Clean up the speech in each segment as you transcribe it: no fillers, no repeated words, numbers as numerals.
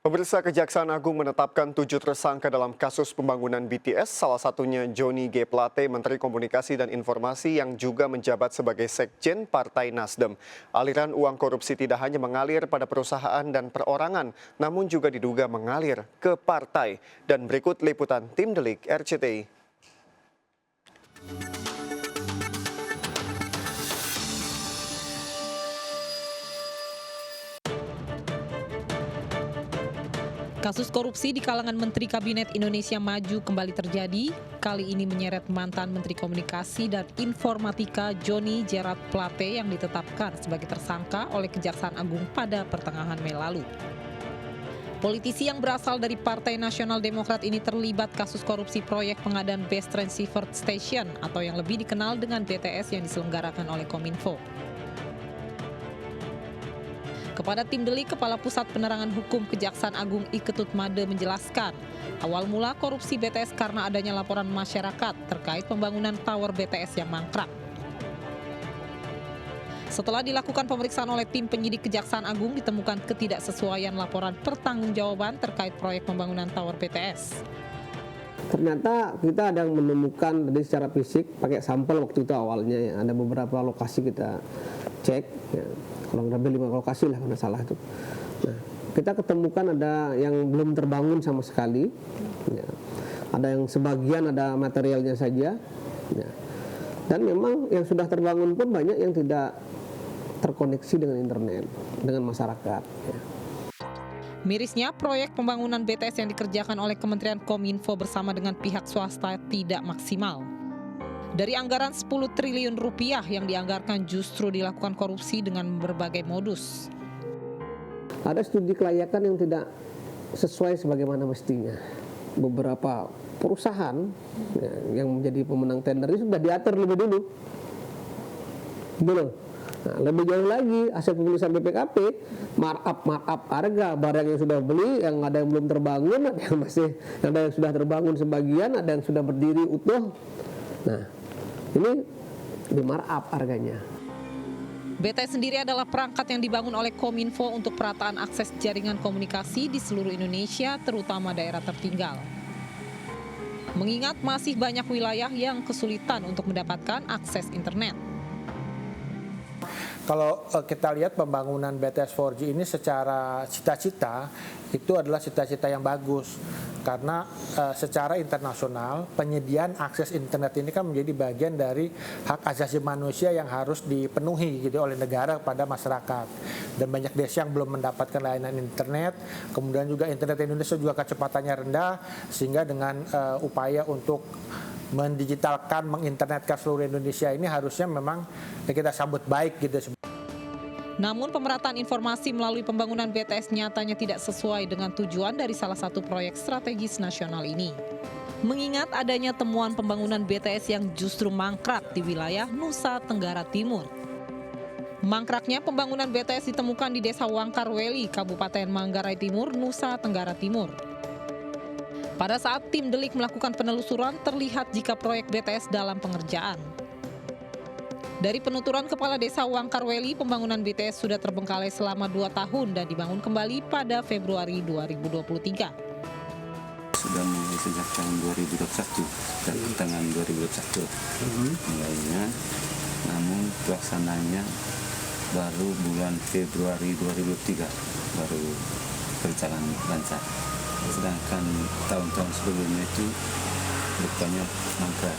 Pemirsa, Kejaksaan Agung menetapkan 7 tersangka dalam kasus pembangunan BTS, salah satunya Johnny G. Plate, Menteri Komunikasi dan Informasi yang juga menjabat sebagai Sekjen Partai Nasdem. Aliran uang korupsi tidak hanya mengalir pada perusahaan dan perorangan, namun juga diduga mengalir ke partai. Dan berikut liputan Tim Delik RCTI. Kasus korupsi di kalangan Menteri Kabinet Indonesia Maju kembali terjadi. Kali ini menyeret mantan Menteri Komunikasi dan Informatika Johnny Gerard Plate yang ditetapkan sebagai tersangka oleh Kejaksaan Agung pada pertengahan Mei lalu. Politisi yang berasal dari Partai Nasional Demokrat ini terlibat kasus korupsi proyek pengadaan Base Transceiver Station atau yang lebih dikenal dengan BTS yang diselenggarakan oleh Kominfo. Kepada Tim Delik, Kepala Pusat Penerangan Hukum Kejaksaan Agung I. Ketut Made menjelaskan, awal mula korupsi BTS karena adanya laporan masyarakat terkait pembangunan tower BTS yang mangkrak. Setelah dilakukan pemeriksaan oleh tim penyidik Kejaksaan Agung, ditemukan ketidaksesuaian laporan pertanggungjawaban terkait proyek pembangunan tower BTS. Ternyata kita ada menemukan dari secara fisik pakai sampel waktu itu awalnya ya, ada beberapa lokasi kita cek ya, kurang lebih 5 lokasi lah kalau salah itu. Nah, kita ketemukan ada yang belum terbangun sama sekali ya. Ada yang sebagian ada materialnya saja ya. Dan memang yang sudah terbangun pun banyak yang tidak terkoneksi dengan internet, dengan masyarakat ya. Mirisnya, proyek pembangunan BTS yang dikerjakan oleh Kementerian Kominfo bersama dengan pihak swasta tidak maksimal. Dari anggaran 10 triliun rupiah yang dianggarkan justru dilakukan korupsi dengan berbagai modus. Ada studi kelayakan yang tidak sesuai sebagaimana mestinya. Beberapa perusahaan ya, yang menjadi pemenang tender ini sudah diatur lebih dulu. Belum. Nah, lebih jauh lagi hasil penulisan BPKP, markup harga barang yang sudah beli, yang ada yang belum terbangun, ada yang sudah terbangun sebagian, ada yang sudah berdiri utuh. Nah, ini di markup harganya. BTS sendiri adalah perangkat yang dibangun oleh Kominfo untuk perataan akses jaringan komunikasi di seluruh Indonesia, terutama daerah tertinggal. Mengingat masih banyak wilayah yang kesulitan untuk mendapatkan akses internet. Kalau kita lihat pembangunan BTS 4G ini secara cita-cita itu adalah cita-cita yang bagus karena secara internasional penyediaan akses internet ini kan menjadi bagian dari hak asasi manusia yang harus dipenuhi gitu oleh negara kepada masyarakat, dan banyak desa yang belum mendapatkan layanan internet. Kemudian juga internet Indonesia juga kecepatannya rendah, sehingga dengan upaya untuk mendigitalkan, menginternetkan seluruh Indonesia ini harusnya memang kita sambut baik gitu. Namun pemerataan informasi melalui pembangunan BTS nyatanya tidak sesuai dengan tujuan dari salah satu proyek strategis nasional ini. Mengingat adanya temuan pembangunan BTS yang justru mangkrak di wilayah Nusa Tenggara Timur. Mangkraknya pembangunan BTS ditemukan di Desa Wangkarweli, Kabupaten Manggarai Timur, Nusa Tenggara Timur. Pada saat tim Delik melakukan penelusuran, terlihat jika proyek BTS dalam pengerjaan. Dari penuturan Kepala Desa Wangkarweli, pembangunan BTS sudah terbengkalai selama 2 tahun dan dibangun kembali pada Februari 2023. Sudah mulai sejak tahun 2021 dan pertengahan 2021 mulainya, namun pelaksananya baru bulan Februari 2003 baru berjalan lancar. Sedangkan tahun-tahun sebelumnya itu rupanya mangkrak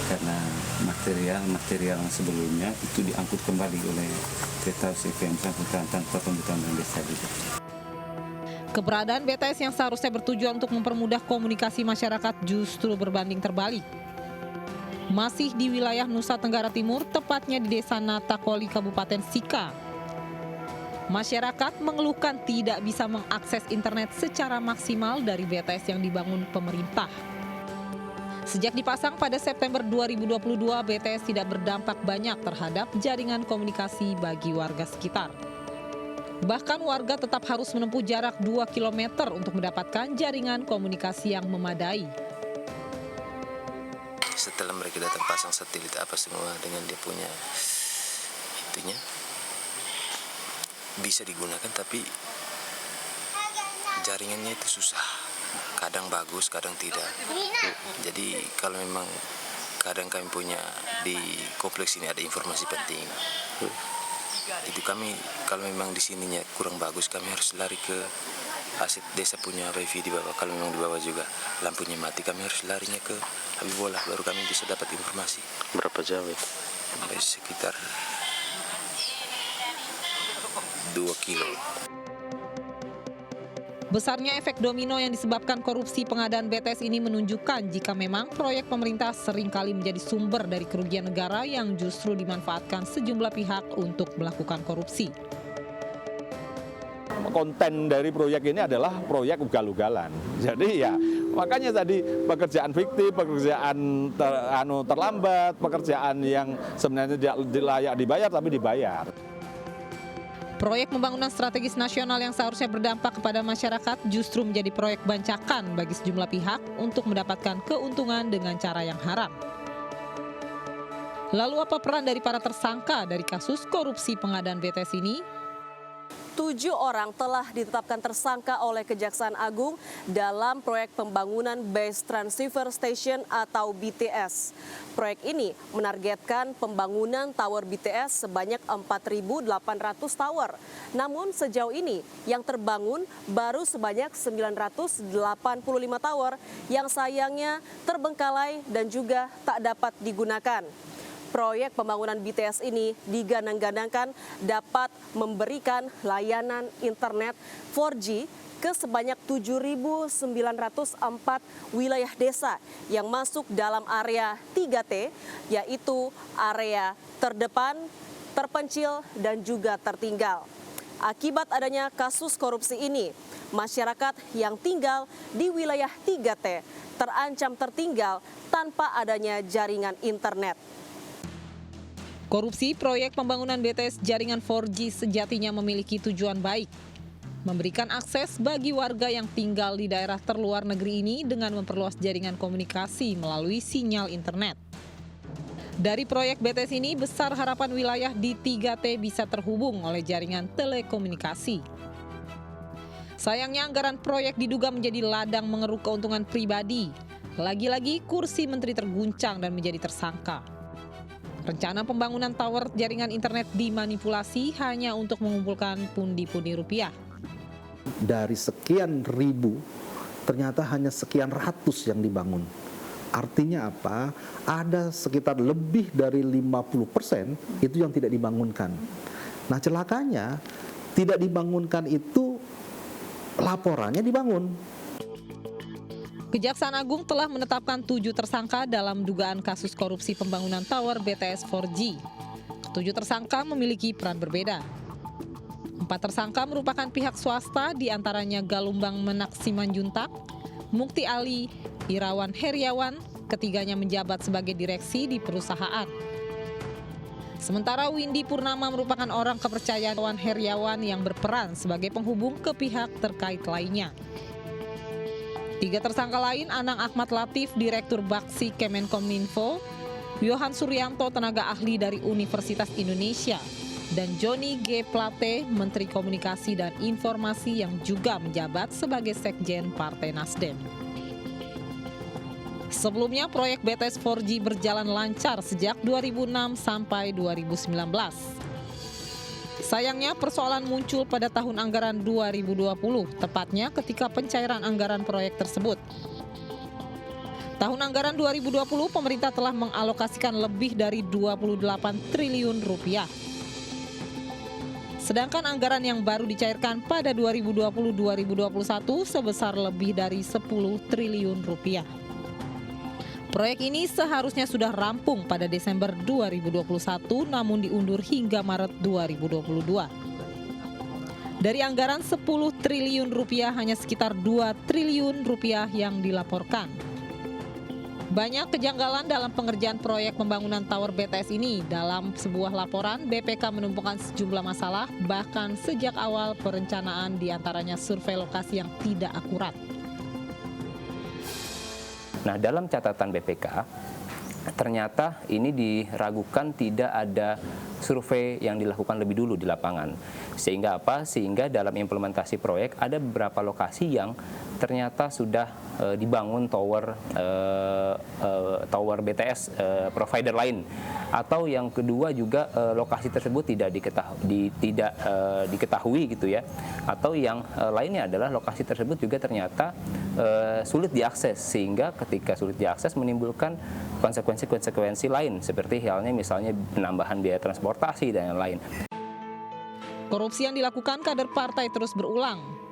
karena material sebelumnya itu diangkut kembali oleh kereta CPM Sangkutan tanpa pembutuhan desa juga. Keberadaan BTS yang seharusnya bertujuan untuk mempermudah komunikasi masyarakat justru berbanding terbalik. Masih di wilayah Nusa Tenggara Timur, tepatnya di Desa Natakoli, Kabupaten Sika. Masyarakat mengeluhkan tidak bisa mengakses internet secara maksimal dari BTS yang dibangun pemerintah. Sejak dipasang pada September 2022, BTS tidak berdampak banyak terhadap jaringan komunikasi bagi warga sekitar. Bahkan warga tetap harus menempuh jarak 2 km untuk mendapatkan jaringan komunikasi yang memadai. Setelah mereka datang pasang satelit apa semua dengan dia punya itunya, bisa digunakan, tapi jaringannya itu susah. Kadang bagus, kadang tidak. Jadi kalau memang kadang kami punya di kompleks ini ada informasi penting. Itu kami kalau memang di sininya kurang bagus, kami harus lari ke aset desa punya wifi di bawah. Kalau memang di bawah juga lampunya mati, kami harus larinya ke Habibollah, baru kami bisa dapat informasi. Berapa jauh itu? Sekitar 2 kilo. Besarnya efek domino yang disebabkan korupsi pengadaan BTS ini menunjukkan jika memang proyek pemerintah seringkali menjadi sumber dari kerugian negara yang justru dimanfaatkan sejumlah pihak untuk melakukan korupsi. Konten dari proyek ini adalah proyek ugal-ugalan. Jadi ya makanya tadi pekerjaan fiktif, pekerjaan terlambat, pekerjaan yang sebenarnya tidak layak dibayar tapi dibayar. Proyek pembangunan strategis nasional yang seharusnya berdampak kepada masyarakat justru menjadi proyek bancakan bagi sejumlah pihak untuk mendapatkan keuntungan dengan cara yang haram. Lalu apa peran dari para tersangka dari kasus korupsi pengadaan BTS ini? 7 orang telah ditetapkan tersangka oleh Kejaksaan Agung dalam proyek pembangunan Base Transceiver Station atau BTS. Proyek ini menargetkan pembangunan tower BTS sebanyak 4.800 tower. Namun sejauh ini yang terbangun baru sebanyak 985 tower yang sayangnya terbengkalai dan juga tak dapat digunakan. Proyek pembangunan BTS ini digadang-gadangkan dapat memberikan layanan internet 4G ke sebanyak 7.904 wilayah desa yang masuk dalam area 3T, yaitu area terdepan, terpencil, dan juga tertinggal. Akibat adanya kasus korupsi ini, masyarakat yang tinggal di wilayah 3T terancam tertinggal tanpa adanya jaringan internet. Korupsi proyek pembangunan BTS jaringan 4G sejatinya memiliki tujuan baik, memberikan akses bagi warga yang tinggal di daerah terluar negeri ini dengan memperluas jaringan komunikasi melalui sinyal internet. Dari proyek BTS ini, besar harapan wilayah di 3T bisa terhubung oleh jaringan telekomunikasi. Sayangnya anggaran proyek diduga menjadi ladang mengeruk keuntungan pribadi. Lagi-lagi kursi menteri terguncang dan menjadi tersangka. Rencana pembangunan tower jaringan internet dimanipulasi hanya untuk mengumpulkan pundi-pundi rupiah. Dari sekian ribu, ternyata hanya sekian ratus yang dibangun. Artinya apa? Ada sekitar lebih dari 50% itu yang tidak dibangunkan. Nah celakanya, tidak dibangunkan itu laporannya dibangun. Kejaksaan Agung telah menetapkan 7 tersangka dalam dugaan kasus korupsi pembangunan tower BTS 4G. 7 tersangka memiliki peran berbeda. 4 tersangka merupakan pihak swasta, diantaranya Galumbang Menak Simanjuntak, Mukti Ali, Irawan Heriawan, ketiganya menjabat sebagai direksi di perusahaan. Sementara Windy Purnama merupakan orang kepercayaan Irawan Heriawan yang berperan sebagai penghubung ke pihak terkait lainnya. 3 tersangka lain, Anang Ahmad Latif, Direktur Baksi Kemenkominfo, Yohan Suryanto, tenaga ahli dari Universitas Indonesia, dan Johnny G. Plate, Menteri Komunikasi dan Informasi yang juga menjabat sebagai Sekjen Partai Nasdem. Sebelumnya, proyek BTS 4G berjalan lancar sejak 2006 sampai 2019. Sayangnya persoalan muncul pada tahun anggaran 2020, tepatnya ketika pencairan anggaran proyek tersebut. Tahun anggaran 2020, pemerintah telah mengalokasikan lebih dari 28 triliun rupiah. Sedangkan anggaran yang baru dicairkan pada 2020-2021 sebesar lebih dari 10 triliun rupiah. Proyek ini seharusnya sudah rampung pada Desember 2021, namun diundur hingga Maret 2022. Dari anggaran 10 triliun rupiah, hanya sekitar 2 triliun rupiah yang dilaporkan. Banyak kejanggalan dalam pengerjaan proyek pembangunan tower BTS ini. Dalam sebuah laporan, BPK menemukan sejumlah masalah, bahkan sejak awal perencanaan, diantaranya survei lokasi yang tidak akurat. Nah, dalam catatan BPK, ternyata ini diragukan tidak ada survei yang dilakukan lebih dulu di lapangan. Sehingga apa? Sehingga dalam implementasi proyek ada beberapa lokasi yang ternyata sudah dibangun tower BTS provider lain, atau yang kedua juga lokasi tersebut tidak diketahui gitu ya, atau yang lainnya adalah lokasi tersebut juga ternyata sulit diakses, sehingga ketika sulit diakses menimbulkan konsekuensi lain seperti halnya misalnya penambahan biaya transportasi dan lain-lain. Korupsi yang dilakukan kader partai terus berulang.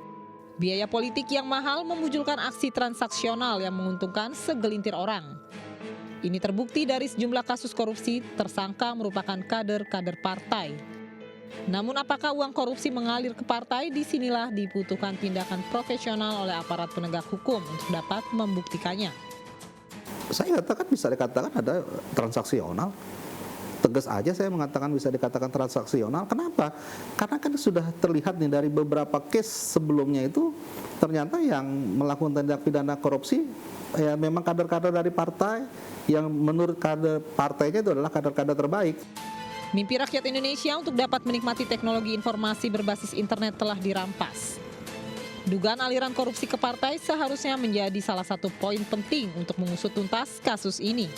Biaya politik yang mahal memunculkan aksi transaksional yang menguntungkan segelintir orang. Ini terbukti dari sejumlah kasus korupsi, tersangka merupakan kader-kader partai. Namun apakah uang korupsi mengalir ke partai? Disinilah dibutuhkan tindakan profesional oleh aparat penegak hukum untuk dapat membuktikannya. Saya katakan bisa dikatakan ada transaksional. Tegas aja saya mengatakan bisa dikatakan transaksional. Kenapa? Karena kan sudah terlihat nih dari beberapa case sebelumnya itu ternyata yang melakukan tindak pidana korupsi ya memang kader-kader dari partai yang menurut kader partainya itu adalah kader-kader terbaik. Mimpi rakyat Indonesia untuk dapat menikmati teknologi informasi berbasis internet telah dirampas. Dugaan aliran korupsi ke partai seharusnya menjadi salah satu poin penting untuk mengusut tuntas kasus ini.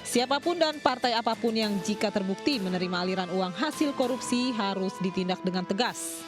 Siapapun dan partai apapun yang jika terbukti menerima aliran uang hasil korupsi harus ditindak dengan tegas.